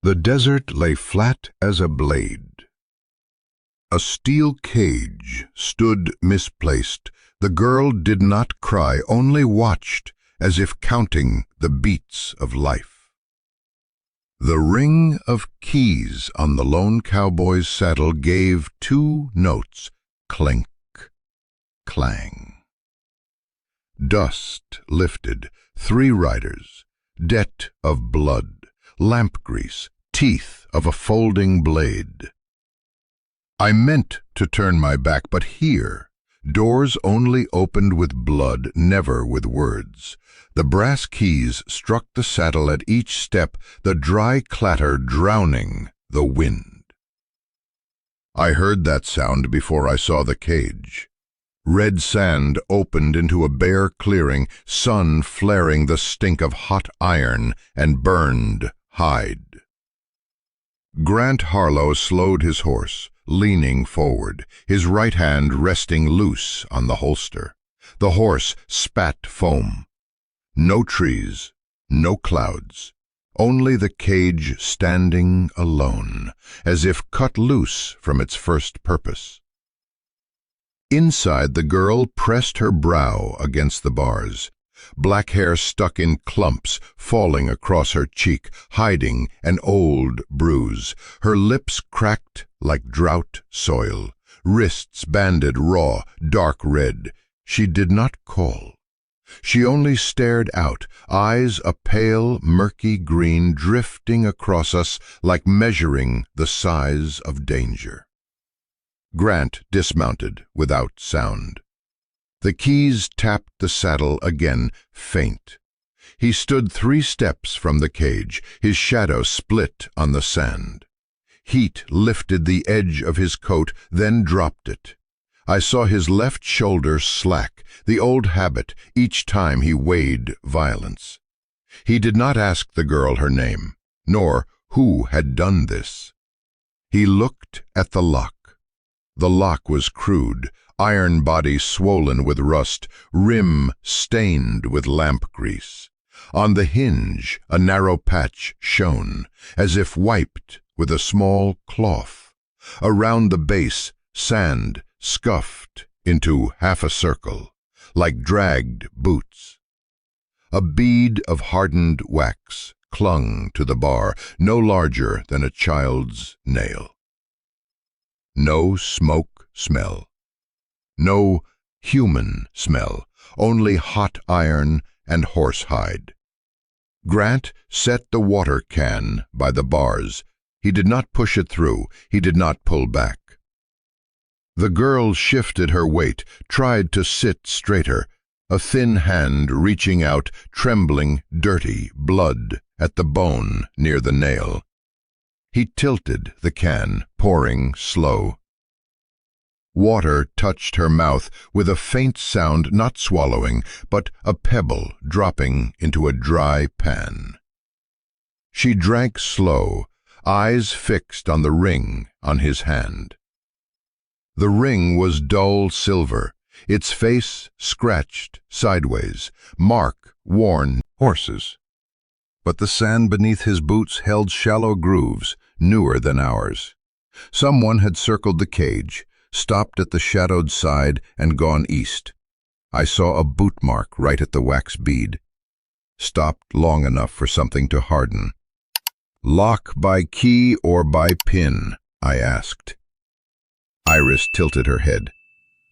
The desert lay flat as a blade. A steel cage stood misplaced. The girl did not cry, only watched, as if counting the beats of life. The ring of keys on the lone cowboy's saddle gave two notes, clink, clang. Dust lifted, 3 riders, debt of blood, lamp grease, teeth of a folding blade. I meant to turn my back, but here, doors only opened with blood, never with words. The brass keys struck the saddle at each step, the dry clatter drowning the wind. I heard that sound before I saw the cage. Red sand opened into a bare clearing, sun flaring the stink of hot iron and burned hide. Grant Harlow slowed his horse, leaning forward, his right hand resting loose on the holster. The horse spat foam. No trees, no clouds, only the cage standing alone, as if cut loose from its first purpose. Inside, the girl pressed her brow against the bars. Black hair stuck in clumps, falling across her cheek, hiding an old bruise. Her lips cracked like drought soil, wrists banded raw, dark red. She did not call. She only stared out, eyes a pale, murky green drifting across us like measuring the size of danger. Grant dismounted without sound. The keys tapped the saddle again, faint. He stood 3 steps from the cage, his shadow split on the sand. Heat lifted the edge of his coat, then dropped it. I saw his left shoulder slack, the old habit each time he weighed violence. He did not ask the girl her name, nor who had done this. He looked at the lock. The lock was crude, iron body swollen with rust, rim stained with lamp grease. On the hinge, a narrow patch shone, as if wiped with a small cloth. Around the base, sand scuffed into half a circle, like dragged boots. A bead of hardened wax clung to the bar, no larger than a child's nail. No smoke smell. No human smell, only hot iron and horsehide. Grant set the water can by the bars. He did not push it through. He did not pull back. The girl shifted her weight, tried to sit straighter, a thin hand reaching out, trembling, dirty, blood at the bone near the nail. He tilted the can, pouring slow. Water touched her mouth with a faint sound, not swallowing, but a pebble dropping into a dry pan. She drank slow, eyes fixed on the ring on his hand. The ring was dull silver, its face scratched sideways, mark worn horses. But the sand beneath his boots held shallow grooves, newer than ours. Someone had circled the cage, stopped at the shadowed side, and gone east. I saw a boot mark right at the wax bead. Stopped long enough for something to harden. "Lock by key or by pin?" I asked. Iris tilted her head.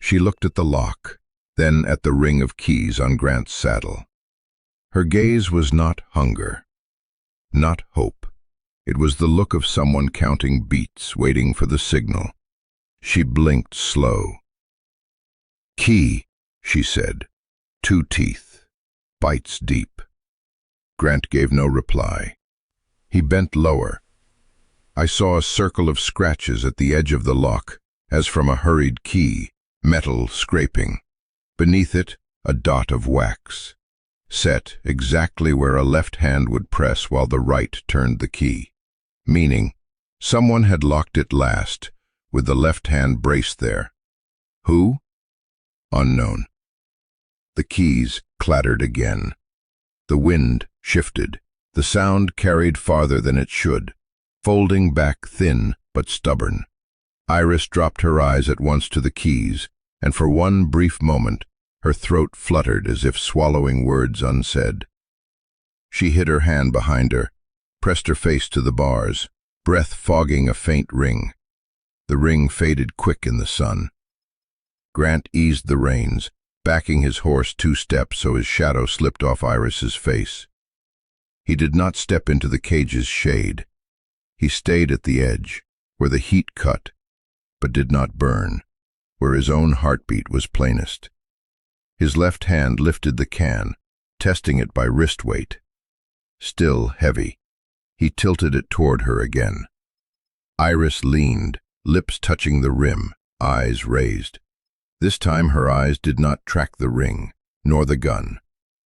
She looked at the lock, then at the ring of keys on Grant's saddle. Her gaze was not hunger, not hope. It was the look of someone counting beats, waiting for the signal. She blinked slow. "Key," she said. 2 teeth, bites deep. Grant gave no reply. He bent lower. I saw a circle of scratches at the edge of the lock, as from a hurried key, metal scraping. Beneath it, a dot of wax, set exactly where a left hand would press while the right turned the key, meaning someone had locked it last, with the left hand braced there. Who? Unknown. The keys clattered again. The wind shifted. The sound carried farther than it should. folding back thin but stubborn. Iris dropped her eyes at once to the keys, and for one brief moment her throat fluttered as if swallowing words unsaid. She hid her hand behind her, pressed her face to the bars, breath fogging a faint ring. The ring faded quick in the sun. Grant eased the reins, backing his horse 2 steps so his shadow slipped off Iris's face. He did not step into the cage's shade. He stayed at the edge, where the heat cut, but did not burn, where his own heartbeat was plainest. His left hand lifted the can, testing it by wrist weight. Still heavy, he tilted it toward her again. Iris leaned, lips touching the rim, eyes raised. This time her eyes did not track the ring, nor the gun.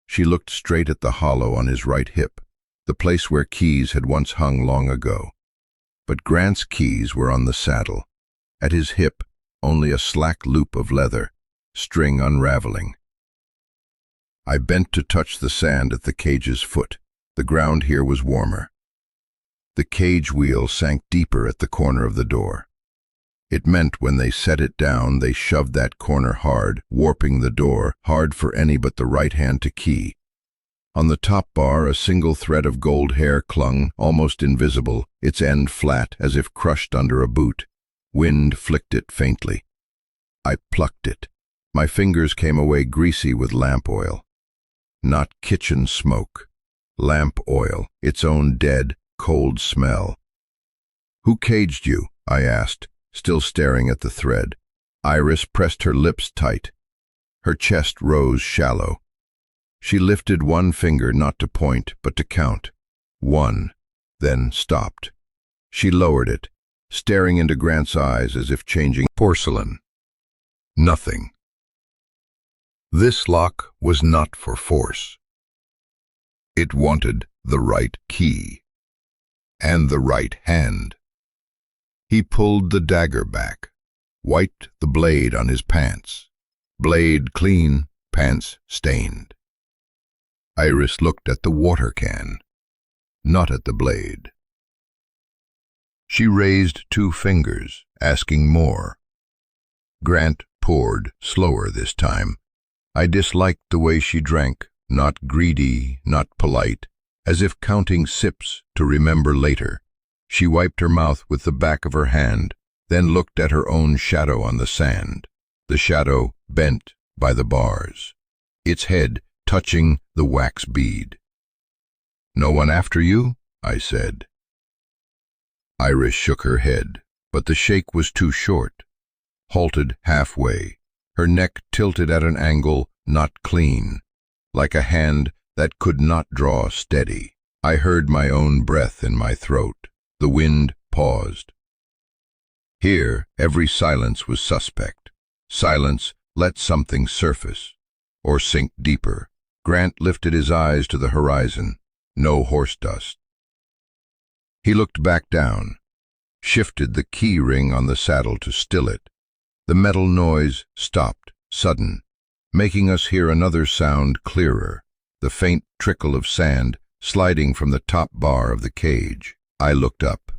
She looked straight at the hollow on his right hip, the place where keys had once hung long ago. But Grant's keys were on the saddle. At his hip, only a slack loop of leather, string unraveling. I bent to touch the sand at the cage's foot. The ground here was warmer. The cage wheel sank deeper at the corner of the door. It meant when they set it down, they shoved that corner hard, warping the door, hard for any but the right hand to key. On the top bar, a single thread of gold hair clung, almost invisible, its end flat, as if crushed under a boot. Wind flicked it faintly. I plucked it. My fingers came away greasy with lamp oil. Not kitchen smoke. Lamp oil, its own dead, cold smell. "Who caged you?" I asked, still staring at the thread. Iris pressed her lips tight. Her chest rose shallow. She lifted one finger not to point, but to count. 1, then stopped. She lowered it, staring into Grant's eyes as if changing porcelain. Nothing. This lock was not for force. It wanted the right key. And the right hand. He pulled the dagger back, wiped the blade on his pants. Blade clean, pants stained. Iris looked at the water can, not at the blade. She raised 2 fingers, asking more. Grant poured, slower this time. I disliked the way she drank, not greedy, not polite, as if counting sips to remember later. She wiped her mouth with the back of her hand, then looked at her own shadow on the sand, the shadow bent by the bars, its head touching the wax bead. "No one after you?" I said. Iris shook her head, but the shake was too short. Halted halfway, her neck tilted at an angle not clean, like a hand that could not draw steady. I heard my own breath in my throat. The wind paused. Here, every silence was suspect. Silence let something surface, or sink deeper. Grant lifted his eyes to the horizon. No horse dust. He looked back down, shifted the key ring on the saddle to still it. The metal noise stopped, sudden, making us hear another sound clearer, the faint trickle of sand sliding from the top bar of the cage. I looked up.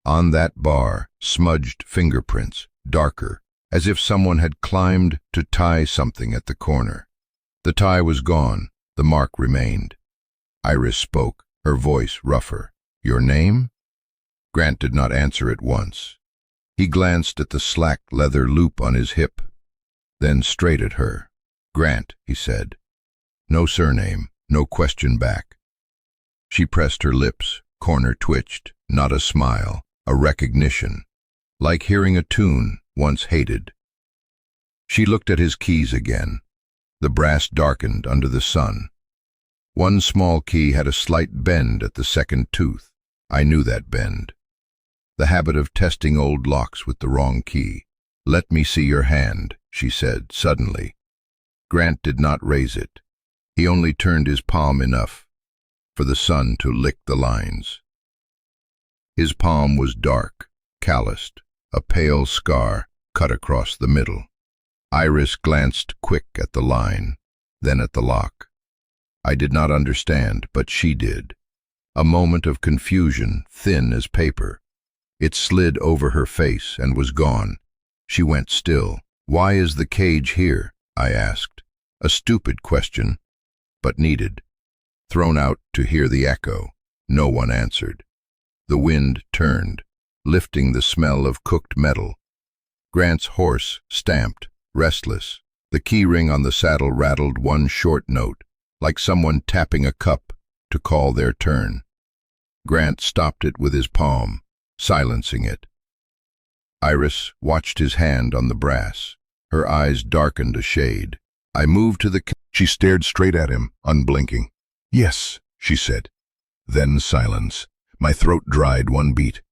On that bar, smudged fingerprints, darker, as if someone had climbed to tie something at the corner. The tie was gone, the mark remained. Iris spoke, her voice rougher. "Your name?" Grant did not answer at once. He glanced at the slack leather loop on his hip, then straight at her. "Grant," he said. No surname, no question back. She pressed her lips, corner twitched, not a smile, a recognition, like hearing a tune once hated. She looked at his keys again. The brass darkened under the sun. One small key had a slight bend at the second tooth. I knew that bend. The habit of testing old locks with the wrong key. "Let me see your hand," she said suddenly. Grant did not raise it. He only turned his palm enough for the sun to lick the lines. His palm was dark, calloused, a pale scar cut across the middle. Iris glanced quick at the line, then at the lock. I did not understand, but she did. A moment of confusion, thin as paper. It slid over her face and was gone. She went still. "Why is the cage here?" I asked. A stupid question, but needed. Thrown out to hear the echo, no one answered. The wind turned, lifting the smell of cooked metal. Grant's horse stamped, restless. The key ring on the saddle rattled one short note, like someone tapping a cup to call their turn. Grant stopped it with his palm, silencing it. Iris watched his hand on the brass. Her eyes darkened a shade. I moved to the She stared straight at him, unblinking. "Yes," she said. Then silence. My throat dried one beat.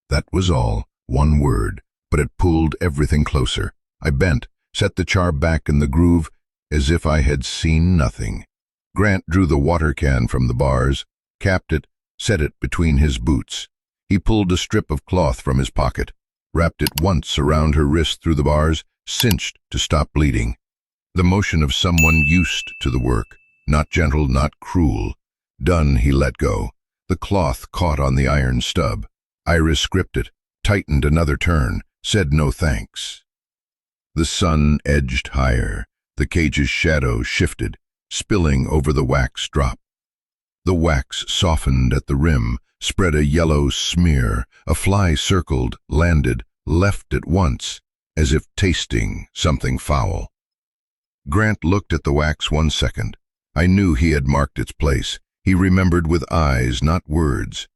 That was all, one word, but it pulled everything closer. I bent, set the char back in the groove, as if I had seen nothing. Grant drew the water can from the bars, capped it, set it between his boots. He pulled a strip of cloth from his pocket, wrapped it once around her wrist through the bars, cinched to stop bleeding. The motion of someone used to the work, not gentle, not cruel. Done, he let go. The cloth caught on the iron stub. Iris gripped it, tightened another turn, said no thanks. The sun edged higher. The cage's shadow shifted, spilling over the wax drop. The wax softened at the rim, spread a yellow smear. A fly circled, landed, left at once, as if tasting something foul. Grant looked at the wax 1 second. I knew he had marked its place. He remembered with eyes, not words.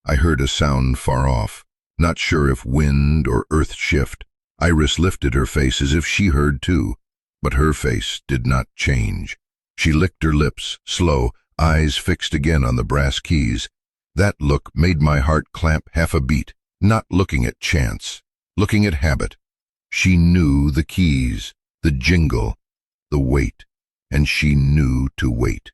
I heard a sound far off, not sure if wind or earth shift. Iris lifted her face as if she heard too, but her face did not change. She licked her lips, slow, eyes fixed again on the brass keys. That look made my heart clamp half a beat, not looking at chance, looking at habit. She knew the keys, the jingle, the weight, and she knew to wait.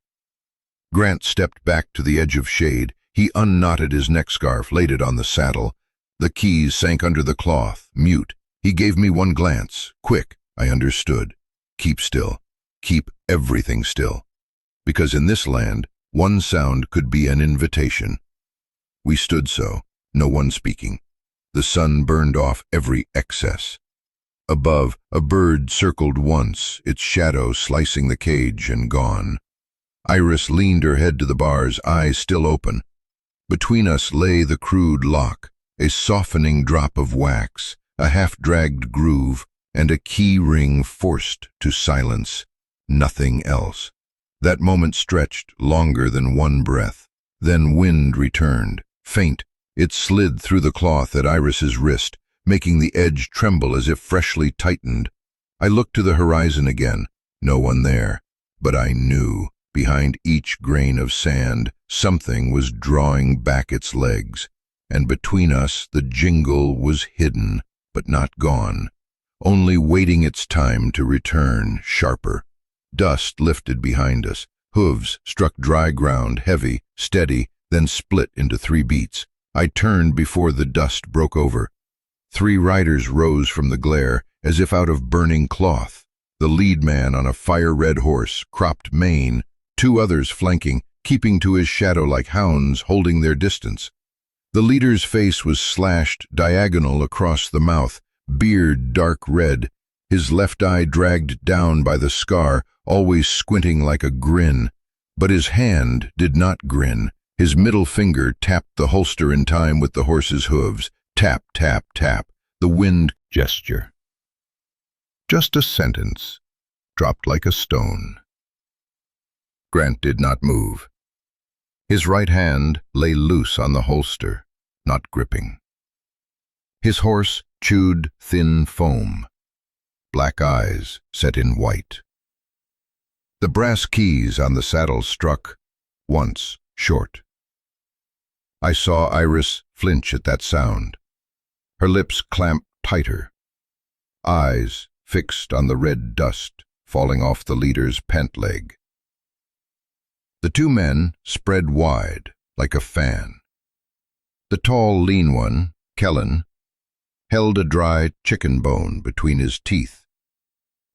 Grant stepped back to the edge of shade. He unknotted his neck scarf, laid it on the saddle. The keys sank under the cloth, mute. He gave me one glance, quick. I understood. Keep still. Keep everything still. Because in this land, one sound could be an invitation. We stood so, no one speaking. The sun burned off every excess. Above, a bird circled once, its shadow slicing the cage and gone. Iris leaned her head to the bars, eyes still open. Between us lay the crude lock, a softening drop of wax, a half-dragged groove, and a key ring forced to silence. Nothing else. That moment stretched longer than one breath. Then wind returned, faint. It slid through the cloth at Iris's wrist, making the edge tremble as if freshly tightened. I looked to the horizon again. No one there. But I knew, behind each grain of sand, something was drawing back its legs. And between us, the jingle was hidden, but not gone, only waiting its time to return, sharper. Dust lifted behind us. Hooves struck dry ground, heavy, steady, then split into 3 beats. I turned before the dust broke over. 3 riders rose from the glare, as if out of burning cloth. The lead man on a fire-red horse, cropped mane, 2 others flanking, keeping to his shadow like hounds, holding their distance. The leader's face was slashed diagonal across the mouth, beard dark red, his left eye dragged down by the scar, always squinting like a grin. But his hand did not grin. His middle finger tapped the holster in time with the horse's hooves. Tap, tap, tap. The wind gesture. Just a sentence, dropped like a stone. Grant did not move. His right hand lay loose on the holster, not gripping. His horse chewed thin foam, black eyes set in white. The brass keys on the saddle struck, once short. I saw Iris flinch at that sound. Her lips clamped tighter, eyes fixed on the red dust falling off the leader's pant leg. The 2 men spread wide, like a fan. The tall, lean one, Kellen, held a dry chicken bone between his teeth,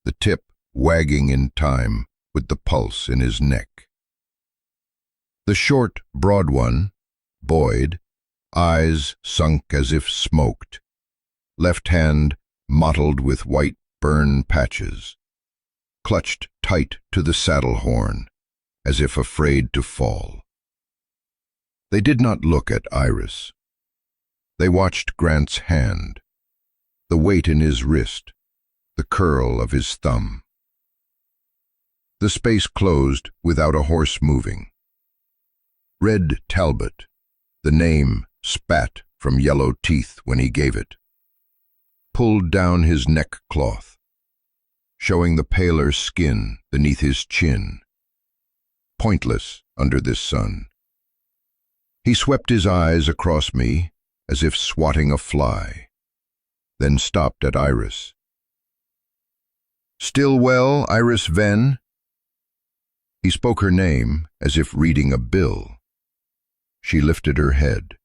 the tip wagging in time with the pulse in his neck. The short, broad one, Boyd, eyes sunk as if smoked, left hand mottled with white burn patches, clutched tight to the saddle horn, as if afraid to fall. They did not look at Iris. They watched Grant's hand, the weight in his wrist, the curl of his thumb. The space closed without a horse moving. Red Talbot, the name, spat from yellow teeth when he gave it, pulled down his neckcloth, showing the paler skin beneath his chin, pointless under this sun. He swept his eyes across me as if swatting a fly, then stopped at Iris. "Still well, Iris Venn?" He spoke her name as if reading a bill. She lifted her head.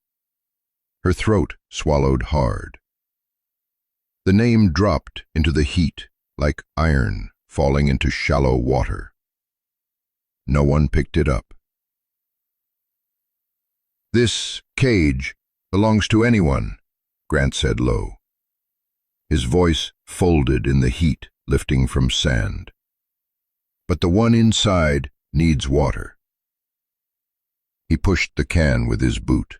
Her throat swallowed hard. The name dropped into the heat like iron falling into shallow water. No one picked it up. "This cage belongs to anyone," Grant said low. His voice folded in the heat lifting from sand. "But the one inside needs water." He pushed the can with his boot.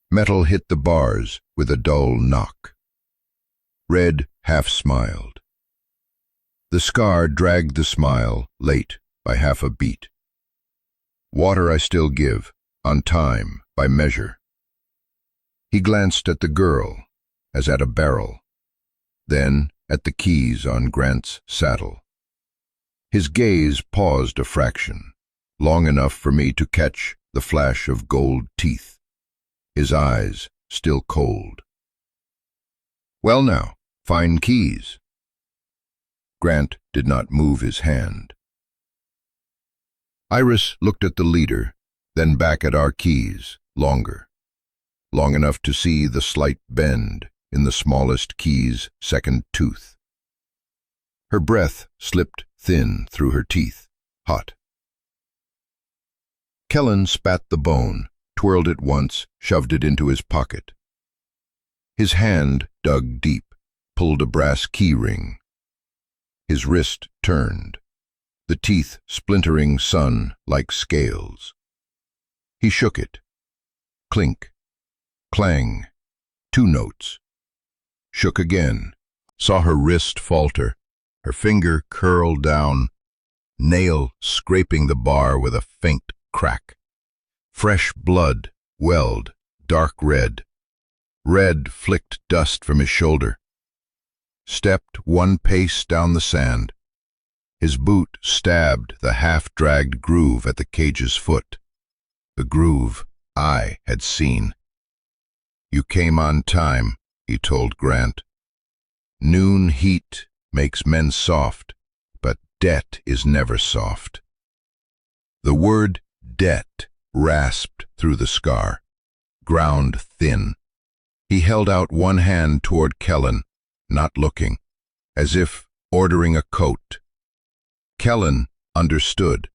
Metal hit the bars with a dull knock. Red half smiled. The scar dragged the smile late by half a beat. "Water I still give, on time, by measure." He glanced at the girl, as at a barrel, then at the keys on Grant's saddle. His gaze paused a fraction, long enough for me to catch the flash of gold teeth, his eyes still cold. "Well now, fine keys." Grant did not move his hand. Iris looked at the leader, then back at our keys, longer, long enough to see the slight bend in the smallest key's second tooth. Her breath slipped thin through her teeth, hot. Kellen spat the bone, twirled it once, shoved it into his pocket. His hand dug deep, pulled a brass key ring. His wrist turned, the teeth splintering sun like scales. He shook it. Clink, clang, 2 notes. Shook again, saw her wrist falter, her finger curl down, nail scraping the bar with a faint crack. Fresh blood welled, dark red. Red flicked dust from his shoulder. Stepped 1 pace down the sand. His boot stabbed the half-dragged groove at the cage's foot. The groove I had seen. "You came on time," he told Grant. "Noon heat makes men soft, but debt is never soft." The word debt rasped through the scar, ground thin. He held out one hand toward Kellen, not looking, as if ordering a coat. Kellen understood.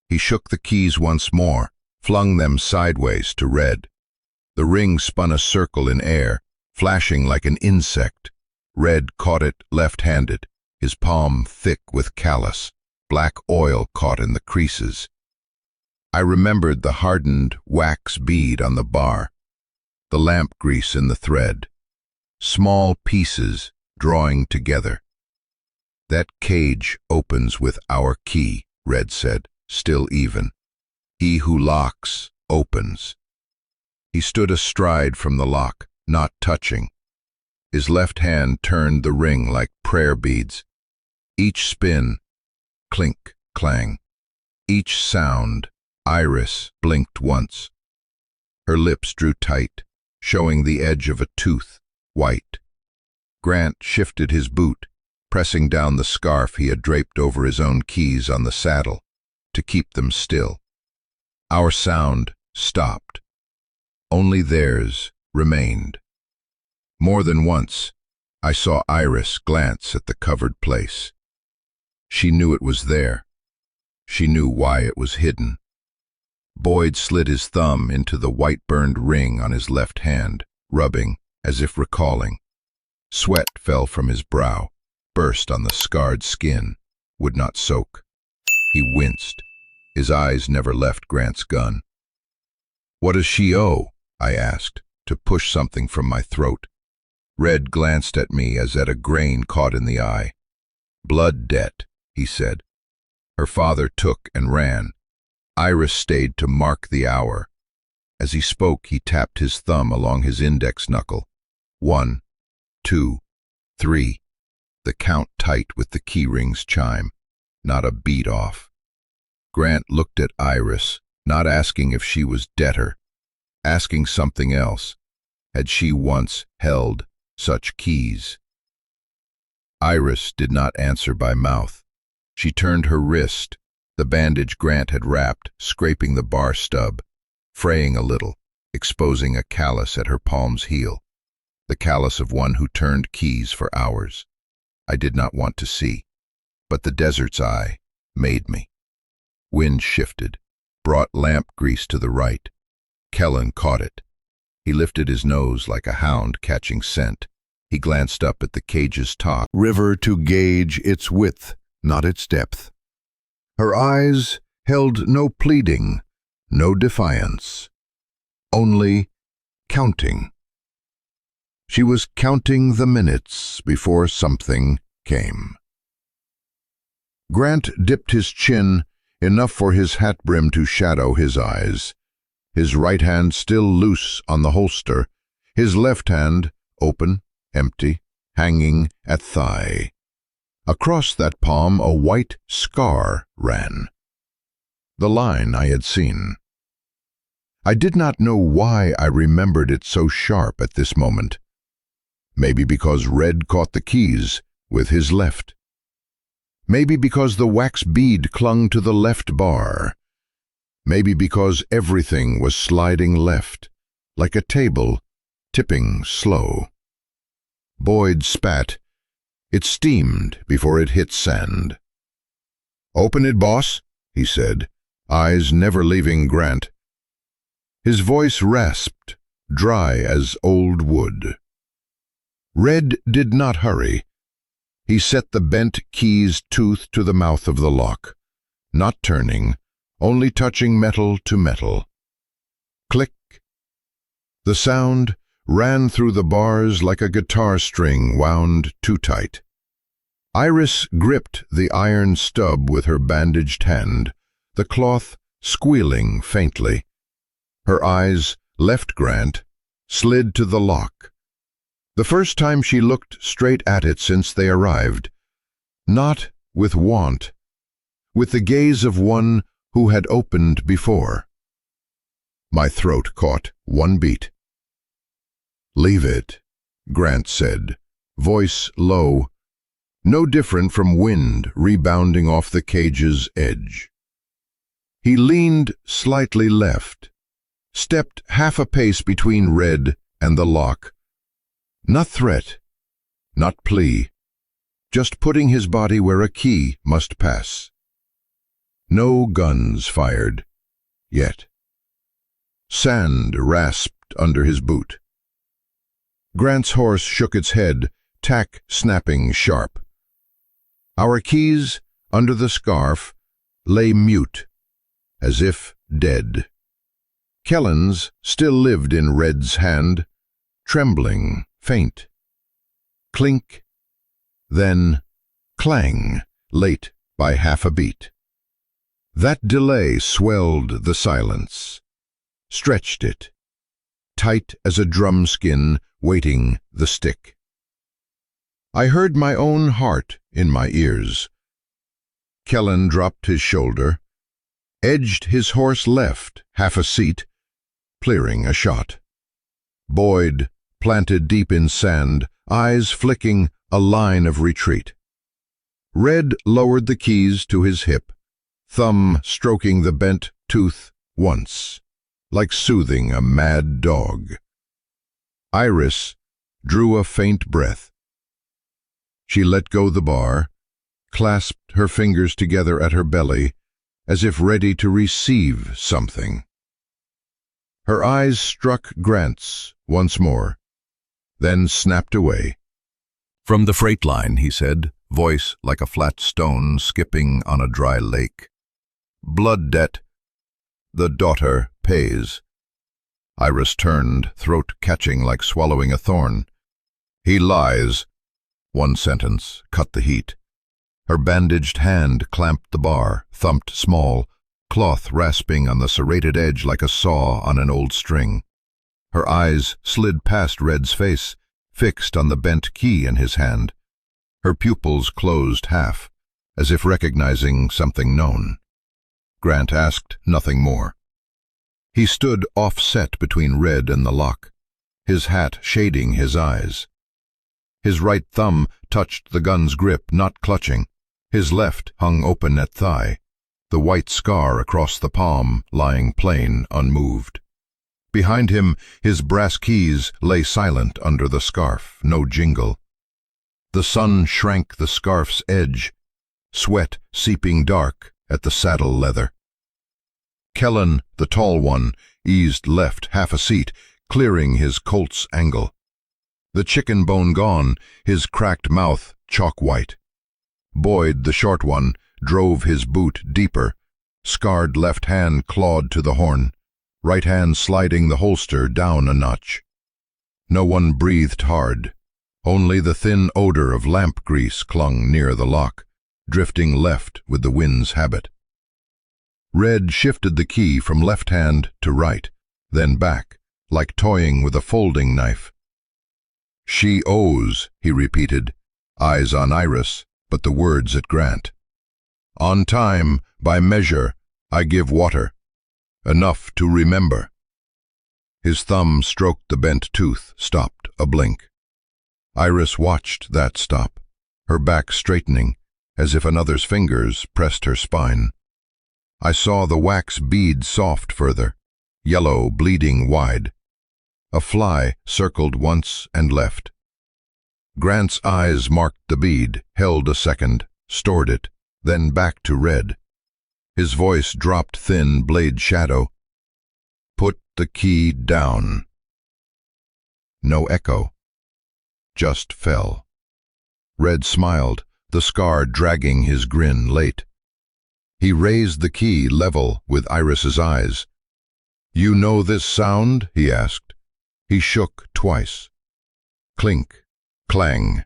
He shook the keys once more, flung them sideways to Red. The ring spun a circle in air, flashing like an insect. Red caught it left-handed, his palm thick with callus, black oil caught in the creases. I remembered the hardened wax bead on the bar, the lamp grease in the thread, small pieces drawing together. "That cage opens with our key," Red said, still even. "He who locks opens." He stood astride from the lock, not touching. His left hand turned the ring like prayer beads. Each spin, clink, clang. Each sound, Iris blinked once. Her lips drew tight, showing the edge of a tooth, white. Grant shifted his boot, pressing down the scarf he had draped over his own keys on the saddle, to keep them still. Our sound stopped. Only theirs remained. More than once, I saw Iris glance at the covered place. She knew it was there. She knew why it was hidden. Boyd slid his thumb into the white-burned ring on his left hand, rubbing, as if recalling. Sweat fell from his brow, burst on the scarred skin, would not soak. He winced. His eyes never left Grant's gun. "What does she owe?" I asked, to push something from my throat. Red glanced at me as at a grain caught in the eye. "Blood debt," he said. Her father took and ran. Iris stayed to mark the hour. As he spoke, he tapped his thumb along his index knuckle. 1, 2, 3. The count tight with the keyring's chime. Not a beat off. Grant looked at Iris, not asking if she was debtor, asking something else. Had she once held such keys? Iris did not answer by mouth. She turned her wrist, the bandage Grant had wrapped, scraping the bar stub, fraying a little, exposing a callus at her palm's heel, the callus of one who turned keys for hours. I did not want to see, but the desert's eye made me. Wind shifted, brought lamp grease to the right. Kellen caught it. He lifted his nose like a hound catching scent. He glanced up at the cage's top. River to gauge its width, not its depth. Her eyes held no pleading, no defiance, only counting. She was counting the minutes before something came. Grant dipped his chin, enough for his hat brim to shadow his eyes. His right hand still loose on the holster, his left hand open, empty, hanging at thigh. Across that palm a white scar ran. The line I had seen. I did not know why I remembered it so sharp at this moment. Maybe because Red caught the keys with his left. Maybe because the wax bead clung to the left bar. Maybe because everything was sliding left, like a table, tipping slow. Boyd spat. It steamed before it hit sand. "Open it, boss," he said, eyes never leaving Grant. His voice rasped, dry as old wood. Red did not hurry. He set the bent key's tooth to the mouth of the lock, not turning, only touching metal to metal. Click. The sound ran through the bars like a guitar string wound too tight. Iris gripped the iron stub with her bandaged hand, the cloth squealing faintly. Her eyes left Grant, slid to the lock. The first time she looked straight at it since they arrived, not with want, with the gaze of one who had opened before. My throat caught one beat. "Leave it," Grant said, voice low, no different from wind rebounding off the cage's edge. He leaned slightly left, stepped half a pace between Red and the lock. Not threat, not plea, just putting his body where a key must pass. No guns fired, yet. Sand rasped under his boot. Grant's horse shook its head, tack snapping sharp. Our keys, under the scarf, lay mute, as if dead. Kellen's still lived in Red's hand, trembling, faint. Clink, then clang, late by half a beat. That delay swelled the silence, stretched it, tight as a drum skin waiting the stick. I heard my own heart in my ears. Kellen dropped his shoulder, edged his horse left half a seat, clearing a shot. Boyd, planted deep in sand, eyes flicking a line of retreat. Red lowered the keys to his hip, thumb stroking the bent tooth once, like soothing a mad dog. Iris drew a faint breath. She let go the bar, clasped her fingers together at her belly, as if ready to receive something. Her eyes struck Grant's once more, then snapped away. "From the freight line," he said, voice like a flat stone skipping on a dry lake. "Blood debt. The daughter pays." Iris turned, throat catching like swallowing a thorn. "He lies." One sentence cut the heat. Her bandaged hand clamped the bar, thumped small, cloth rasping on the serrated edge like a saw on an old string. Her eyes slid past Red's face, fixed on the bent key in his hand. Her pupils closed half, as if recognizing something known. Grant asked nothing more. He stood offset between Red and the lock, his hat shading his eyes. His right thumb touched the gun's grip, not clutching. His left hung open at thigh, the white scar across the palm lying plain, unmoved. Behind him, his brass keys lay silent under the scarf, no jingle. The sun shrank the scarf's edge, sweat seeping dark at the saddle leather. Kellen, the tall one, eased left half a seat, clearing his Colt's angle. The chicken bone gone, his cracked mouth chalk white. Boyd, the short one, drove his boot deeper, scarred left hand clawed to the horn, right hand sliding the holster down a notch. No one breathed hard. Only the thin odor of lamp grease clung near the lock, drifting left with the wind's habit. Red shifted the key from left hand to right, then back, like toying with a folding knife. "She owes," he repeated, eyes on Iris, but the words at Grant. "On time, by measure, I give water. Enough to remember." His thumb stroked the bent tooth, stopped a blink. Iris watched that stop, her back straightening, as if another's fingers pressed her spine. I saw the wax bead soft further, yellow bleeding wide. A fly circled once and left. Grant's eyes marked the bead, held a second, stored it, then back to Red. His voice dropped thin blade shadow. "Put the key down." No echo. Just fell. Red smiled, the scar dragging his grin late. He raised the key level with Iris's eyes. "You know this sound?" he asked. He shook twice. Clink, clang.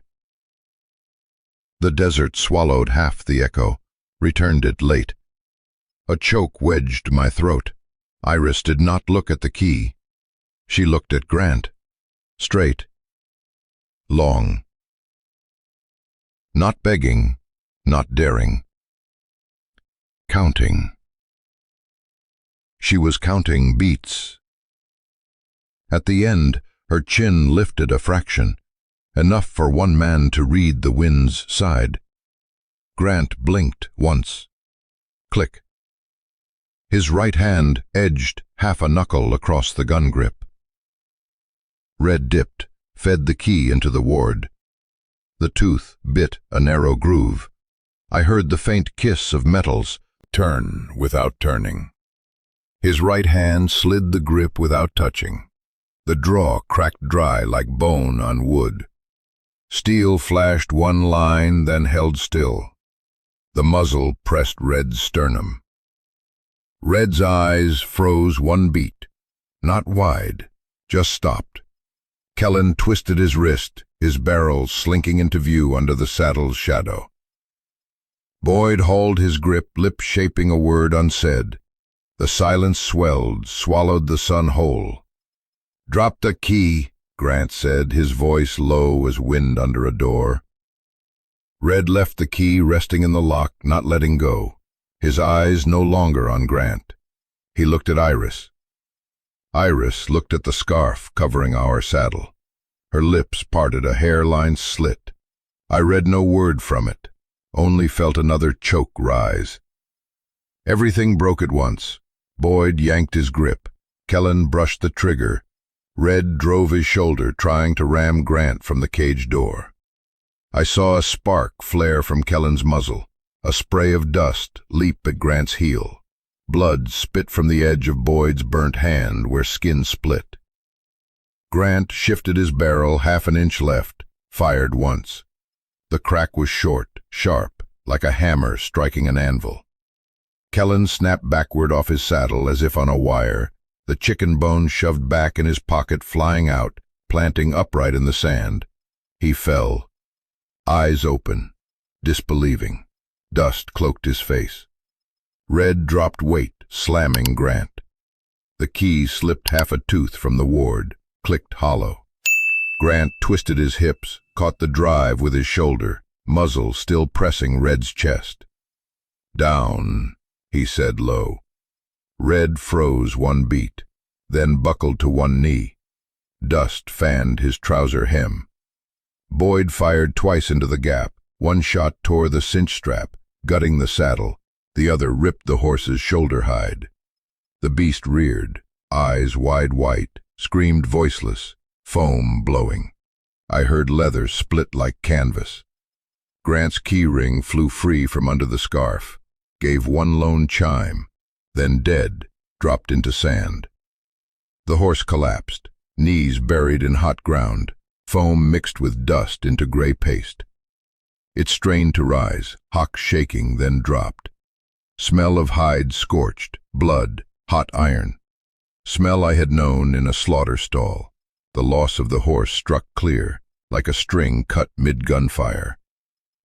The desert swallowed half the echo, returned it late. A choke wedged my throat. Iris did not look at the key. She looked at Grant. Straight. Long. Not begging, not daring. Counting. She was counting beats. At the end, her chin lifted a fraction, enough for one man to read the wind's side. Grant blinked once. Click. His right hand edged half a knuckle across the gun grip. Red dipped, fed the key into the ward. The tooth bit a narrow groove. I heard the faint kiss of metals turn without turning. His right hand slid the grip without touching. The draw cracked dry like bone on wood. Steel flashed one line, then held still. The muzzle pressed Red's sternum. Red's eyes froze one beat, not wide, just stopped. Kellen twisted his wrist, his barrel slinking into view under the saddle's shadow. Boyd hauled his grip, lips shaping a word unsaid. The silence swelled, swallowed the sun whole. "Drop the key," Grant said, his voice low as wind under a door. Red left the key resting in the lock, not letting go, his eyes no longer on Grant. He looked at Iris. Iris looked at the scarf covering our saddle. Her lips parted, a hairline slit. I read no word from it, only felt another choke rise. Everything broke at once. Boyd yanked his grip. Kellen brushed the trigger. Red drove his shoulder, trying to ram Grant from the cage door. I saw a spark flare from Kellen's muzzle, a spray of dust leap at Grant's heel. Blood spit from the edge of Boyd's burnt hand where skin split. Grant shifted his barrel half an inch left, fired once. The crack was short, sharp, like a hammer striking an anvil. Kellen snapped backward off his saddle as if on a wire, the chicken bone shoved back in his pocket, flying out, planting upright in the sand. He fell, eyes open, disbelieving. Dust cloaked his face. Red dropped weight, slamming Grant. The key slipped half a tooth from the ward, clicked hollow. Grant twisted his hips, caught the drive with his shoulder, muzzle still pressing Red's chest. "Down," he said low. Red froze one beat, then buckled to one knee. Dust fanned his trouser hem. Boyd fired twice into the gap. One shot tore the cinch strap, gutting the saddle. The other ripped the horse's shoulder hide. The beast reared, eyes wide white, screamed voiceless, foam blowing. I heard leather split like canvas. Grant's key ring flew free from under the scarf, gave one lone chime, then dead, dropped into sand. The horse collapsed, knees buried in hot ground, foam mixed with dust into gray paste. It strained to rise, hock shaking, then dropped. Smell of hide scorched, blood, hot iron. Smell I had known in a slaughter stall. The loss of the horse struck clear, like a string cut mid-gunfire.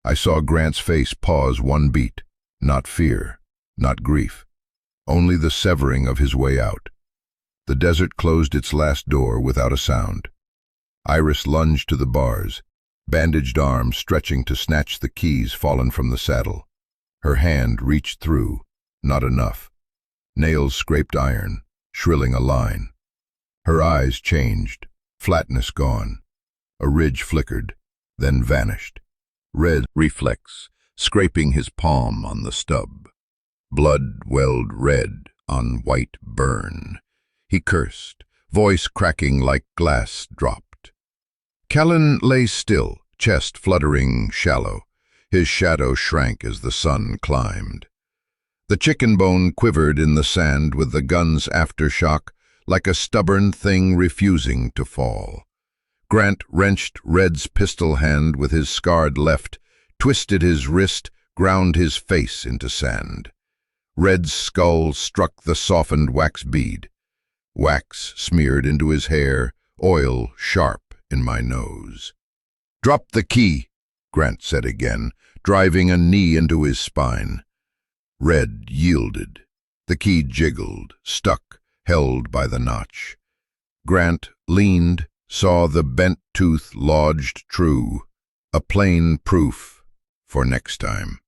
I saw Grant's face pause one beat, not fear, not grief, only the severing of his way out. The desert closed its last door without a sound. Iris lunged to the bars, bandaged arm stretching to snatch the keys fallen from the saddle. Her hand reached through, not enough. Nails scraped iron, shrilling a line. Her eyes changed, flatness gone. A ridge flickered, then vanished. Red reflex, scraping his palm on the stub. Blood welled red on white burn. He cursed, voice cracking like glass dropped. Kellen lay still, chest fluttering shallow. His shadow shrank as the sun climbed. The chicken bone quivered in the sand with the gun's aftershock, like a stubborn thing refusing to fall. Grant wrenched Red's pistol hand with his scarred left, twisted his wrist, ground his face into sand. Red's skull struck the softened wax bead. Wax smeared into his hair, oil sharp in my nose. "Drop the key," Grant said again, driving a knee into his spine. Red yielded. The key jiggled, stuck, held by the notch. Grant leaned, saw the bent tooth lodged true, a plain proof for next time.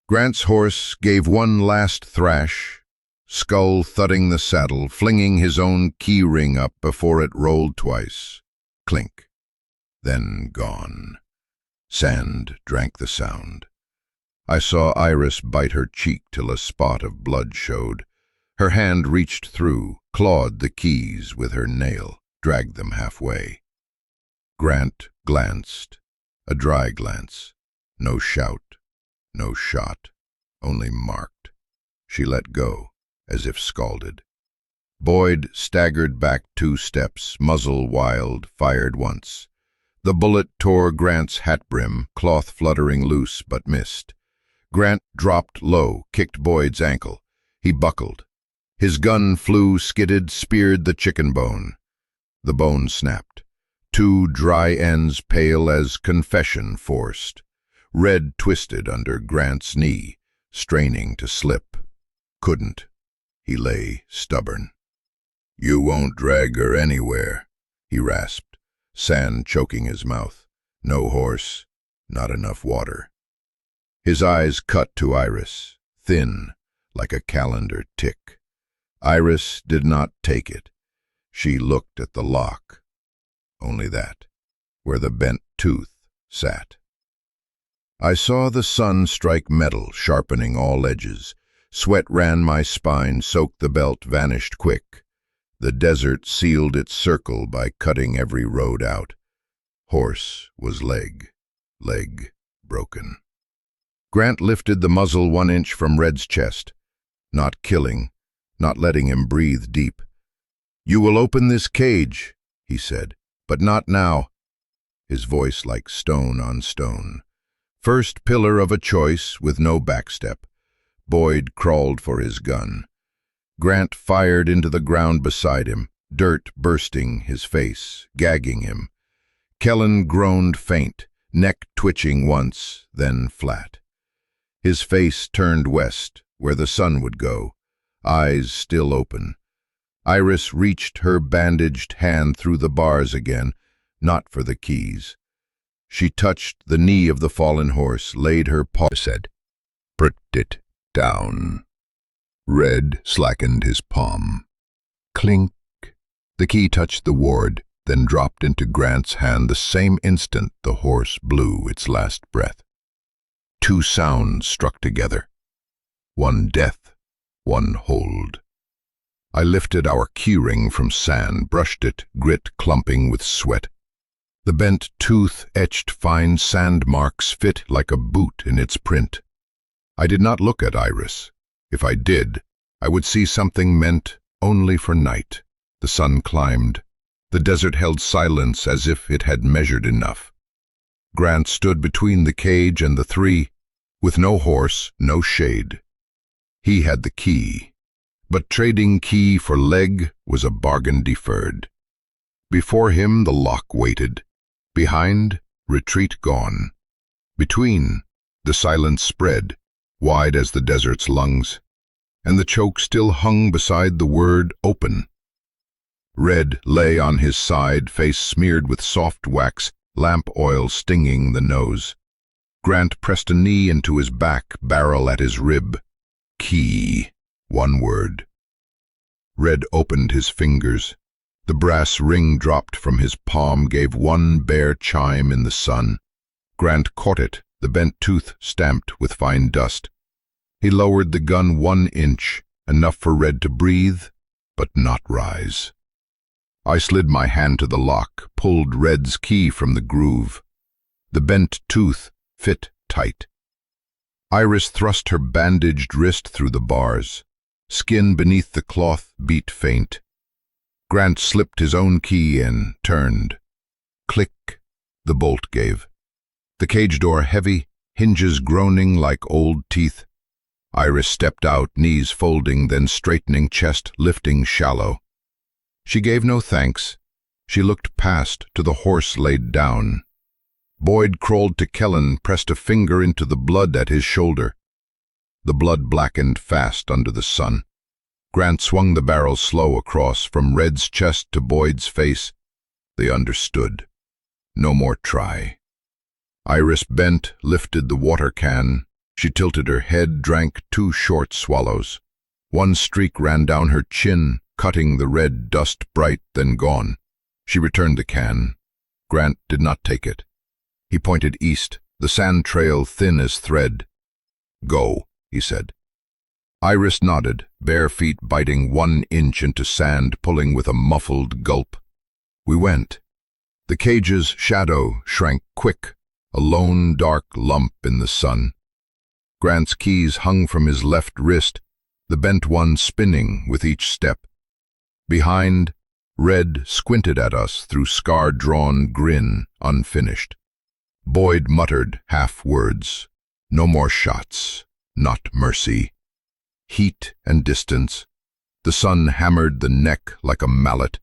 Grant's horse gave one last thrash, skull thudding the saddle, flinging his own key ring up before it rolled twice. Clink, then gone. Sand drank the sound. I saw Iris bite her cheek till a spot of blood showed. Her hand reached through, clawed the keys with her nail, dragged them halfway. Grant glanced, a dry glance. No shout, no shot, only marked. She let go, as if scalded. Boyd staggered back 2 steps, muzzle wild, fired once. The bullet tore Grant's hat brim, cloth fluttering loose but missed. Grant dropped low, kicked Boyd's ankle. He buckled. His gun flew, skidded, speared the chicken bone. The bone snapped. 2 dry ends pale as confession forced. Red twisted under Grant's knee, straining to slip. Couldn't. He lay stubborn. "You won't drag her anywhere," he rasped, sand choking his mouth. No horse, not enough water. His eyes cut to Iris, thin, like a calendar tick. Iris did not take it. She looked at the lock. Only that, where the bent tooth sat. I saw the sun strike metal, sharpening all edges. Sweat ran my spine, soaked the belt, vanished quick. The desert sealed its circle by cutting every road out. Horse was leg broken. Grant lifted the muzzle 1 inch from Red's chest. not killing, not letting him breathe deep. "You will open this cage," he said, "but not now." His voice like stone on stone. First pillar of a choice with no backstep. Boyd crawled for his gun. Grant fired into the ground beside him, dirt bursting his face, gagging him. Kellen groaned faint, neck twitching once, then flat. His face turned west, where the sun would go, eyes still open. Iris reached her bandaged hand through the bars again, not for the keys. She touched the knee of the fallen horse, laid her paw, said, "Put it down." Red slackened his palm. Clink. The key touched the ward, then dropped into Grant's hand the same instant the horse blew its last breath. Two sounds struck together. One death, one hold. I lifted our keyring from sand, brushed it, grit clumping with sweat. The bent tooth etched fine sand marks fit like a boot in its print. I did not look at Iris. If I did, I would see something meant only for night. The sun climbed. The desert held silence as if it had measured enough. Grant stood between the cage and the three, with no horse, no shade. He had the key, but trading key for leg was a bargain deferred. Before him the lock waited. Behind, retreat gone. Between, the silence spread, wide as the desert's lungs, and the choke still hung beside the word open. Red lay on his side, face smeared with soft wax, lamp oil stinging the nose. Grant pressed a knee into his back, barrel at his rib. Key, one word. Red opened his fingers. The brass ring dropped from his palm, gave one bare chime in the sun. Grant caught it, the bent tooth stamped with fine dust. He lowered the gun 1 inch, enough for Red to breathe, but not rise. I slid my hand to the lock, pulled Red's key from the groove. The bent tooth fit tight. Iris thrust her bandaged wrist through the bars. Skin beneath the cloth beat faint. Grant slipped his own key in, turned. Click, the bolt gave. The cage door heavy, hinges groaning like old teeth. Iris stepped out, knees folding, then straightening, chest lifting shallow. She gave no thanks. She looked past to the horse laid down. Boyd crawled to Kellen, pressed a finger into the blood at his shoulder. The blood blackened fast under the sun. Grant swung the barrel slow across, from Red's chest to Boyd's face. They understood. No more try. Iris bent, lifted the water can. She tilted her head, drank 2 short swallows. One streak ran down her chin, cutting the red dust bright, then gone. She returned the can. Grant did not take it. He pointed east, the sand trail thin as thread. "Go," he said. Iris nodded, bare feet biting 1 inch into sand, pulling with a muffled gulp. We went. The cage's shadow shrank quick, a lone dark lump in the sun. Grant's keys hung from his left wrist, the bent one spinning with each step. Behind, Red squinted at us through scar-drawn grin, unfinished. Boyd muttered half words. No more shots, not mercy. Heat and distance. The sun hammered the neck like a mallet.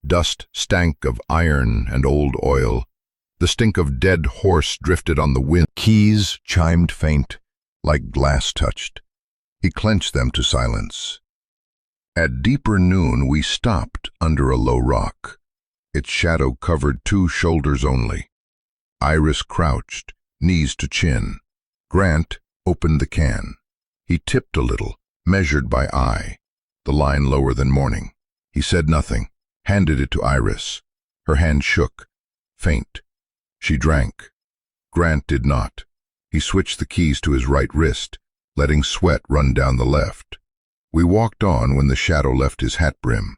Dust stank of iron and old oil. The stink of dead horse drifted on the wind. Keys chimed faint, like glass touched. He clenched them to silence. At deeper noon we stopped under a low rock. Its shadow covered 2 shoulders only. Iris crouched, knees to chin. Grant opened the can. He tipped a little, measured by eye, the line lower than morning. He said nothing, handed it to Iris. Her hand shook, faint. She drank. Grant did not. He switched the keys to his right wrist, letting sweat run down the left. We walked on when the shadow left his hat brim.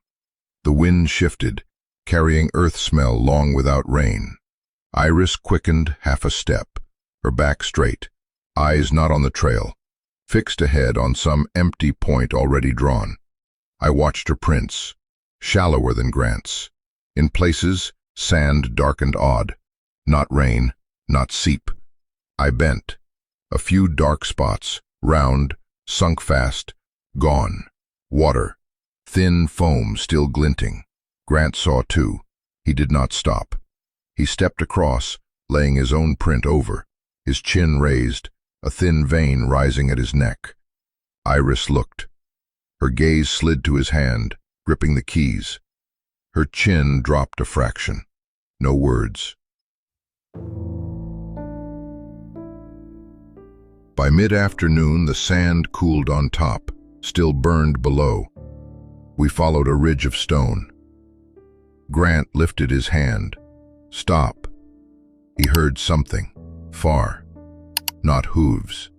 The wind shifted, carrying earth smell long without rain. Iris quickened half a step, her back straight, eyes not on the trail. fixed ahead on some empty point already drawn. I watched her prints, shallower than Grant's. In places, sand darkened odd. Not rain, not seep. I bent. A few dark spots, round, sunk fast, gone. Water. Thin foam still glinting. Grant saw too. He did not stop. He stepped across, laying his own print over, his chin raised, a thin vein rising at his neck. Iris looked. Her gaze slid to his hand, gripping the keys. Her chin dropped a fraction. No words. By mid-afternoon, the sand cooled on top, still burned below. We followed a ridge of stone. Grant lifted his hand. Stop. He heard something, far. Not hooves.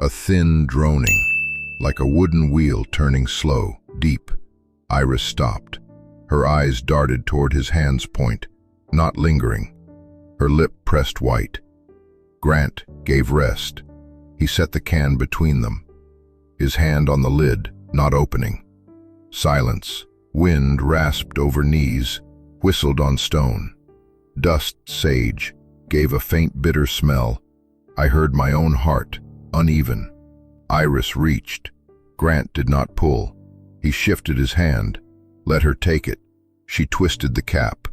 A thin droning, like a wooden wheel turning slow, deep. Iris stopped. Her eyes darted toward his hand's point, not lingering. Her lip pressed white. Grant gave rest. He set the can between them, his hand on the lid, not opening. Silence. Wind rasped over knees, whistled on stone. Dust sage, gave a faint bitter smell. I heard my own heart, uneven. Iris reached. Grant did not pull. He shifted his hand, let her take it. She twisted the cap.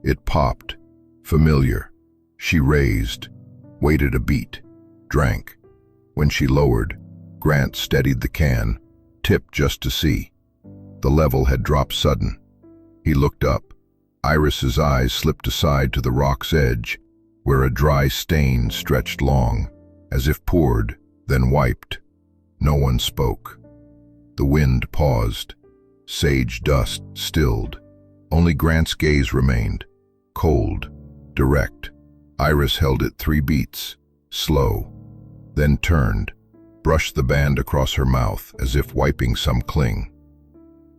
It popped. Familiar. She raised, waited a beat, drank. When she lowered, Grant steadied the can, tipped just to see. The level had dropped sudden. He looked up. Iris's eyes slipped aside to the rock's edge, where a dry stain stretched long, as if poured, then wiped. No one spoke. The wind paused. Sage dust stilled. Only Grant's gaze remained, cold, direct. Iris held it 3 beats, slow, then turned, brushed the band across her mouth as if wiping some cling.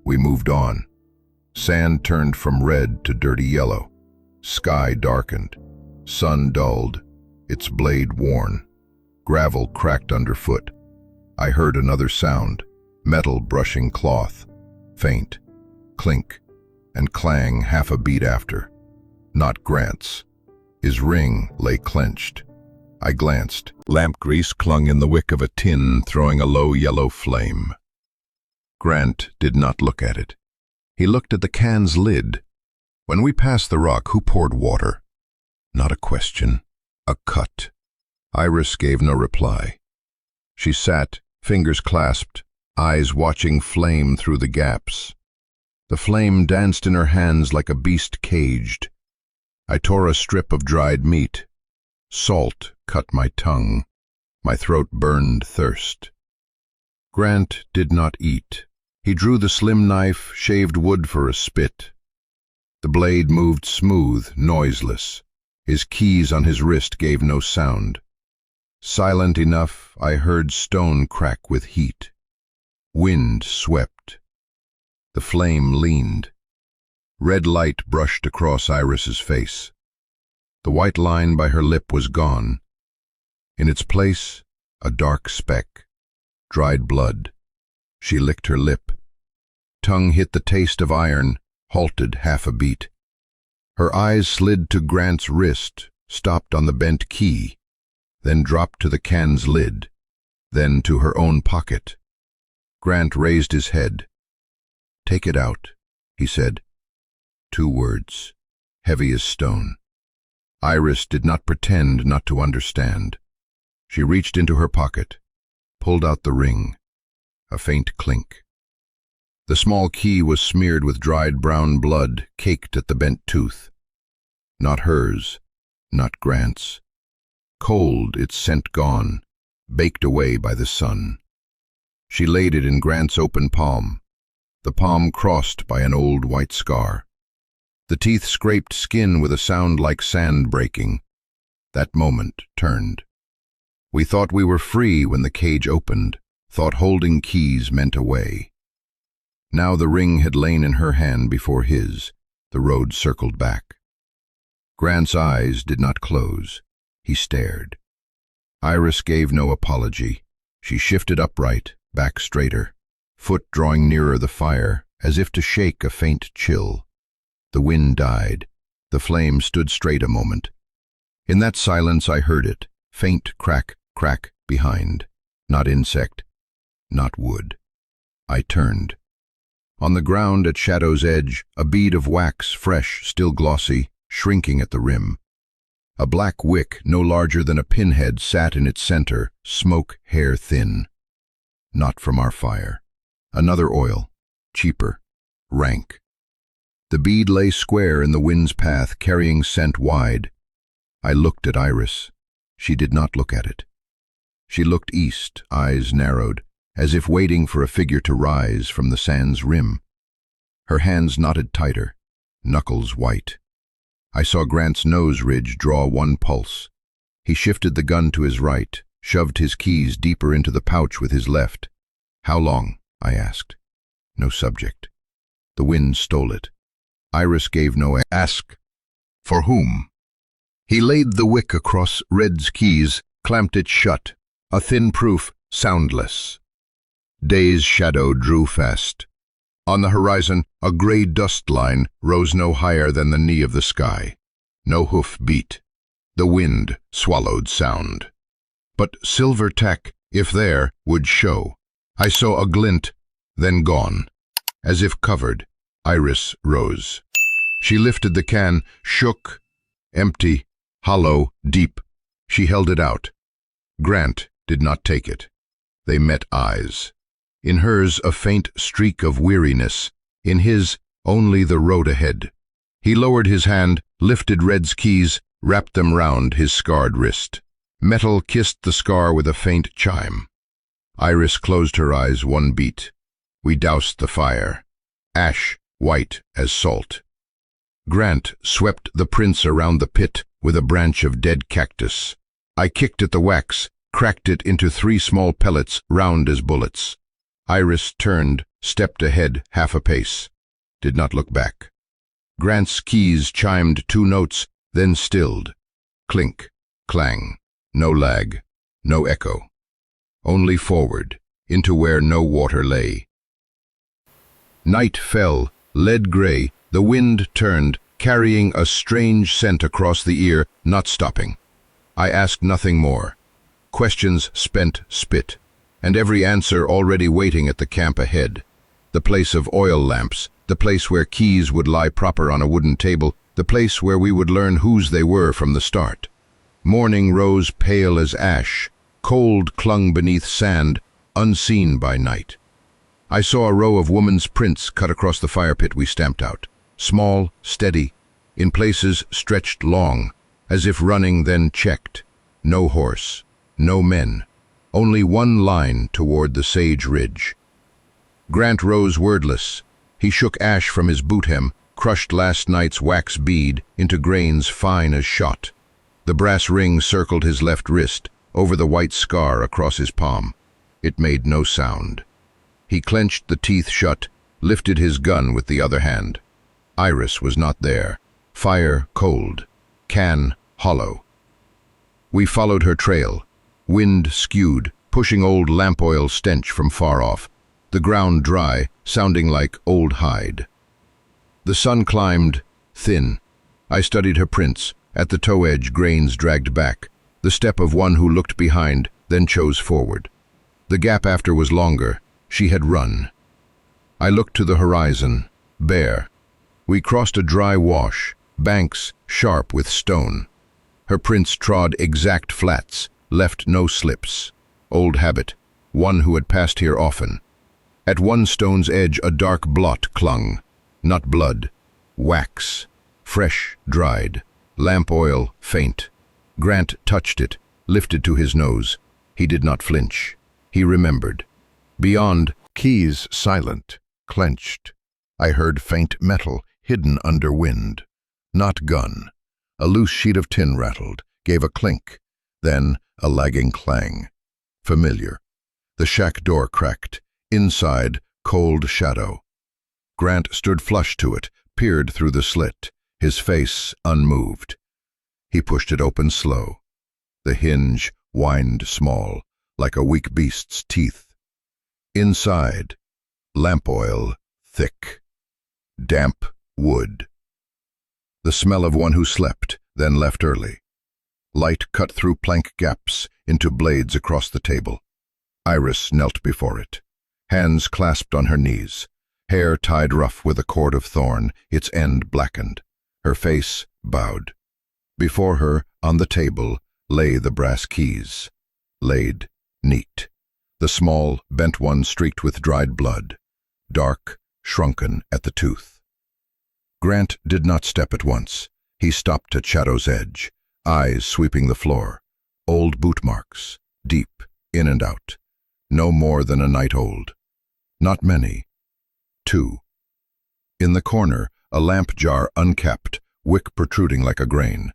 We moved on. Sand turned from red to dirty yellow. Sky darkened. Sun dulled, its blade worn. Gravel cracked underfoot. I heard another sound, metal brushing cloth. Faint, clink, and clang half a beat after. Not Grant's. His ring lay clenched. I glanced. Lamp grease clung in the wick of a tin, throwing a low yellow flame. Grant did not look at it. He looked at the can's lid. When we passed the rock, who poured water? Not a question. A cut. Iris gave no reply. She sat, fingers clasped, eyes watching flame through the gaps. The flame danced in her hands like a beast caged. I tore a strip of dried meat. Salt cut my tongue. My throat burned thirst. Grant did not eat. He drew the slim knife, shaved wood for a spit. The blade moved smooth, noiseless. His keys on his wrist gave no sound. Silent enough, I heard stone crack with heat. Wind swept. The flame leaned. Red light brushed across Iris's face. The white line by her lip was gone. In its place, a dark speck. Dried blood. She licked her lip. Tongue hit the taste of iron, halted half a beat. Her eyes slid to Grant's wrist, stopped on the bent key, then dropped to the can's lid, then to her own pocket. Grant raised his head. "Take it out," he said. 2 words, heavy as stone. Iris did not pretend not to understand. She reached into her pocket, pulled out the ring. A faint clink. The small key was smeared with dried brown blood, caked at the bent tooth. Not hers, not Grant's. Cold, its scent gone, baked away by the sun. She laid it in Grant's open palm, the palm crossed by an old white scar. The teeth scraped skin with a sound like sand breaking. That moment turned. We thought we were free when the cage opened, thought holding keys meant away. Now the ring had lain in her hand before his. The road circled back. Grant's eyes did not close. He stared. Iris gave no apology. She shifted upright, back straighter, foot drawing nearer the fire, as if to shake a faint chill. The wind died. The flame stood straight a moment. In that silence I heard it, faint crack, crack behind. Not insect, not wood. I turned. On the ground at Shadow's edge, a bead of wax, fresh, still glossy, shrinking at the rim. A black wick, no larger than a pinhead, sat in its center, smoke hair thin. Not from our fire. Another oil, cheaper, rank. The bead lay square in the wind's path, carrying scent wide. I looked at Iris. She did not look at it. She looked east, eyes narrowed, as if waiting for a figure to rise from the sand's rim. Her hands knotted tighter, knuckles white. I saw Grant's nose ridge draw one pulse. He shifted the gun to his right, shoved his keys deeper into the pouch with his left. "How long?" I asked. No subject. The wind stole it. Iris gave no ask. "For whom?" He laid the wick across Red's keys, clamped it shut, a thin proof, soundless. Day's shadow drew fast. On the horizon, a gray dust line rose no higher than the knee of the sky. No hoof beat. The wind swallowed sound. But silver tack, if there, would show. I saw a glint, then gone. As if covered, Iris rose. She lifted the can, shook, empty, hollow, deep. She held it out. Grant did not take it. They met eyes. In hers a faint streak of weariness, in his only the road ahead. He lowered his hand, lifted Red's keys, wrapped them round his scarred wrist. Metal kissed the scar with a faint chime. Iris closed her eyes one beat. We doused the fire. Ash, white as salt. Grant swept the prince around the pit with a branch of dead cactus. I kicked at the wax, cracked it into 3 small pellets, round as bullets. Iris turned, stepped ahead half a pace. Did not look back. Grant's keys chimed 2 notes, then stilled. Clink, clang. No lag, no echo. Only forward, into where no water lay. Night fell, lead-gray. The wind turned, carrying a strange scent across the ear, not stopping. I asked nothing more. Questions spent spit, and every answer already waiting at the camp ahead. The place of oil lamps, the place where keys would lie proper on a wooden table, the place where we would learn whose they were from the start. Morning rose pale as ash, cold clung beneath sand, unseen by night. I saw a row of women's prints cut across the fire pit we stamped out. Small, steady, in places stretched long, as if running then checked. No horse, no men, only one line toward the sage ridge. Grant rose wordless. He shook ash from his boot hem, crushed last night's wax bead into grains fine as shot. The brass ring circled his left wrist, over the white scar across his palm. It made no sound. He clenched the teeth shut, lifted his gun with the other hand. Iris was not there. Fire cold. Can hollow. We followed her trail. Wind skewed, pushing old lamp oil stench from far off. The ground dry, sounding like old hide. The sun climbed, thin. I studied her prints. At the toe edge, grains dragged back. The step of one who looked behind, then chose forward. The gap after was longer. She had run. I looked to the horizon, bare. We crossed a dry wash, banks sharp with stone. Her prints trod exact flats, left no slips. Old habit, one who had passed here often. At one stone's edge a dark blot clung. Not blood, wax, fresh, dried, lamp oil, faint. Grant touched it, lifted to his nose. He did not flinch. He remembered. Beyond, keys silent, clenched. I heard faint metal, hidden under wind. Not gun. A loose sheet of tin rattled, gave a clink, then a lagging clang. Familiar. The shack door cracked. Inside, cold shadow. Grant stood flush to it, peered through the slit, his face unmoved. He pushed it open slow. The hinge whined small, like a weak beast's teeth. Inside, lamp oil, thick. Damp wood. The smell of one who slept, then left early. Light cut through plank gaps into blades across the table. Iris knelt before it, hands clasped on her knees, hair tied rough with a cord of thorn, its end blackened, her face bowed. Before her, on the table, lay the brass keys, laid neat. The small, bent one streaked with dried blood, dark, shrunken at the tooth. Grant did not step at once. He stopped at shadow's edge, eyes sweeping the floor. Old boot marks, deep, in and out. No more than a night old. Not many. 2. In the corner, a lamp jar uncapped, wick protruding like a grain.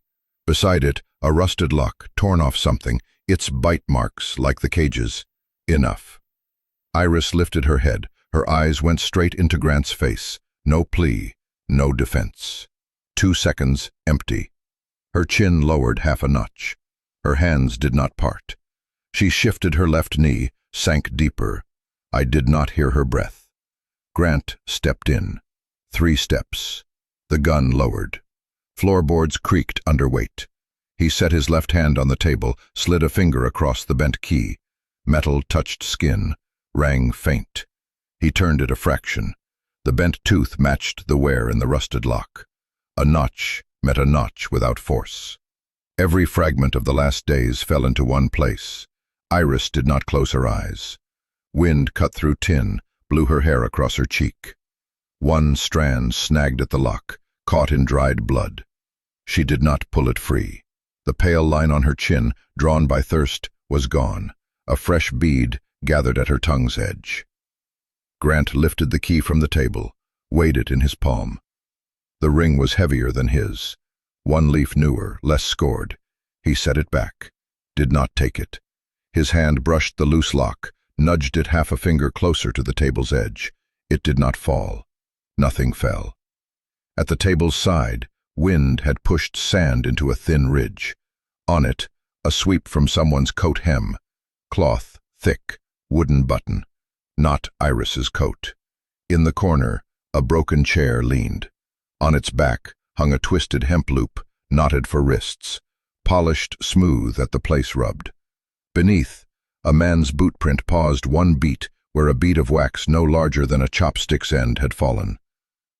Beside it, a rusted lock, torn off something, its bite marks like the cages. Enough. Iris lifted her head. Her eyes went straight into Grant's face. No plea, no defense. 2 seconds, empty. Her chin lowered half a notch. Her hands did not part. She shifted her left knee, sank deeper. I did not hear her breath. Grant stepped in. 3 steps. The gun lowered. Floorboards creaked under weight. He set his left hand on the table, slid a finger across the bent key. Metal touched skin, rang faint. He turned it a fraction. The bent tooth matched the wear in the rusted lock. A notch met a notch without force. Every fragment of the last days fell into one place. Iris did not close her eyes. Wind cut through tin, blew her hair across her cheek. One strand snagged at the lock, caught in dried blood. She did not pull it free. The pale line on her chin, drawn by thirst, was gone. A fresh bead gathered at her tongue's edge. Grant lifted the key from the table, weighed it in his palm. The ring was heavier than his, 1 leaf newer, less scored. He set it back, did not take it. His hand brushed the loose lock, nudged it half a finger closer to the table's edge. It did not fall. Nothing fell. At the table's side, wind had pushed sand into a thin ridge. On it, a sweep from someone's coat hem. Cloth, thick, wooden button. Not Iris's coat. In the corner, a broken chair leaned. On its back hung a twisted hemp loop, knotted for wrists, polished smooth at the place rubbed. Beneath, a man's boot print paused 1 beat where a bead of wax no larger than a chopstick's end had fallen.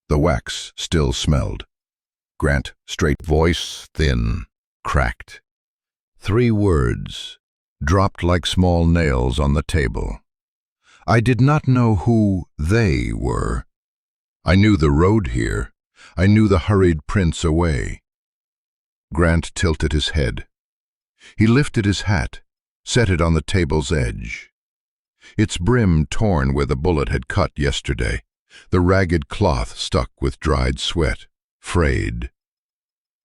The wax still smelled. Grant, straight voice, thin, cracked. 3 words, dropped like small nails on the table. I did not know who they were. I knew the road here. I knew the hurried prints away. Grant tilted his head. He lifted his hat, set it on the table's edge. Its brim torn where the bullet had cut yesterday, the ragged cloth stuck with dried sweat, frayed.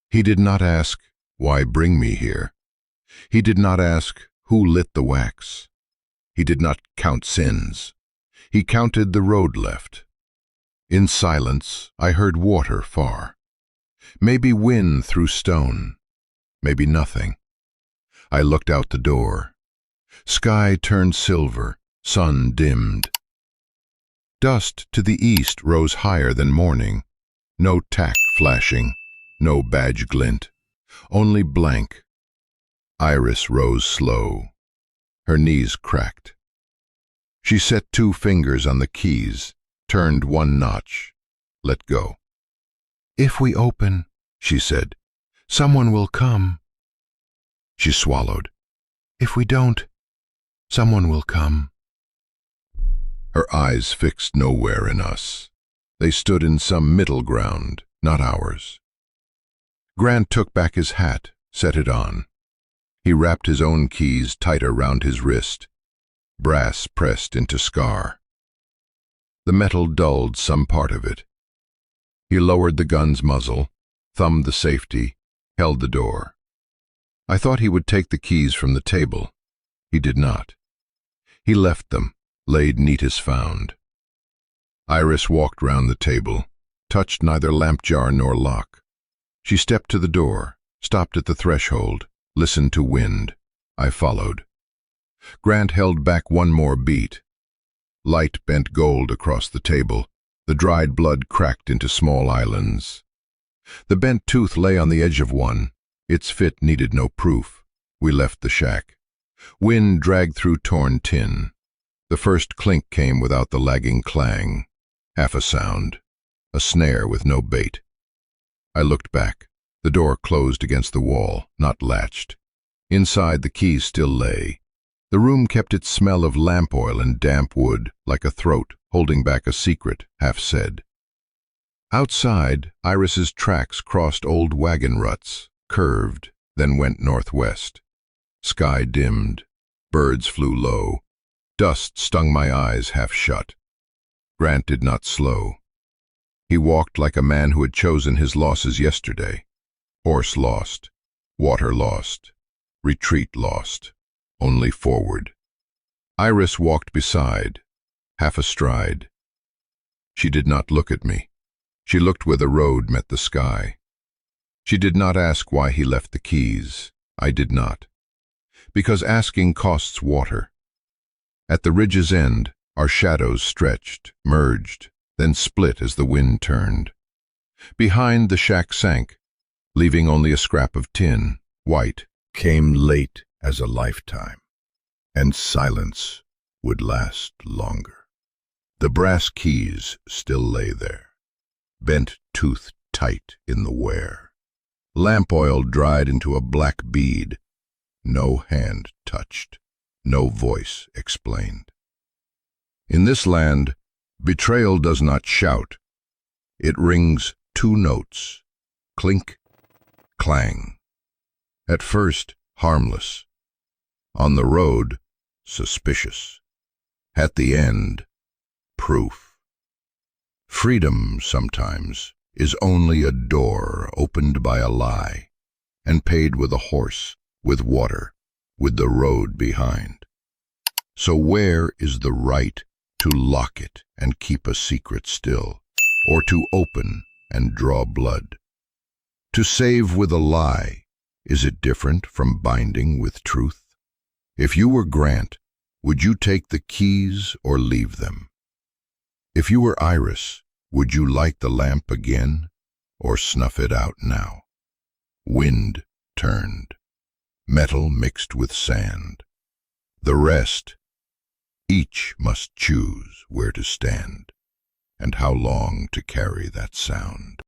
He did not ask, "Why bring me here?" He did not ask, "Who lit the wax?" He did not count sins. He counted the road left. In silence, I heard water far. Maybe wind through stone. Maybe nothing. I looked out the door. Sky turned silver, sun dimmed. Dust to the east rose higher than morning. No tack flashing, no badge glint. Only blank. Iris rose slow. Her knees cracked. She set 2 fingers on the keys, turned 1 notch, let go. "If we open," she said, "someone will come." She swallowed. "If we don't, someone will come." Her eyes fixed nowhere in us. They stood in some middle ground, not ours. Grant took back his hat, set it on. He wrapped his own keys tighter round his wrist. Brass pressed into scar. The metal dulled some part of it. He lowered the gun's muzzle, thumbed the safety, held the door. I thought he would take the keys from the table. He did not. He left them, laid neat as found. Iris walked round the table, touched neither lamp jar nor lock. She stepped to the door, stopped at the threshold, listened to wind. I followed. Grant held back one more beat. Light bent gold across the table. The dried blood cracked into small islands. The bent tooth lay on the edge of one. Its fit needed no proof. We left the shack. Wind dragged through torn tin. The first clink came without the lagging clang. Half a sound. A snare with no bait. I looked back. The door closed against the wall, not latched. Inside, the keys still lay. The room kept its smell of lamp oil and damp wood, like a throat holding back a secret, half said. Outside, Iris's tracks crossed old wagon ruts, curved, then went northwest. Sky dimmed. Birds flew low. Dust stung my eyes half shut. Grant did not slow. He walked like a man who had chosen his losses yesterday. Horse lost. Water lost. Retreat lost. Only forward. Iris walked beside, half astride. She did not look at me. She looked where the road met the sky. She did not ask why he left the keys. I did not. Because asking costs water. At the ridge's end, our shadows stretched, merged, then split as the wind turned. Behind, the shack sank, leaving only a scrap of tin, white. Came late as a lifetime, and silence would last longer. The brass keys still lay there, bent tooth tight in the wear. Lamp oil dried into a black bead. No hand touched, no voice explained. In this land, betrayal does not shout. It rings two notes, clink, clang. At first, harmless. On the road, suspicious. At the end, proof. Freedom, sometimes, is only a door opened by a lie, and paid with a horse, with water, with the road behind. So where is the right to lock it and keep a secret still, or to open and draw blood? To save with a lie, is it different from binding with truth? If you were Grant, would you take the keys or leave them? If you were Iris, would you light the lamp again or snuff it out now? Wind turned. Metal mixed with sand. The rest, each must choose where to stand and how long to carry that sound.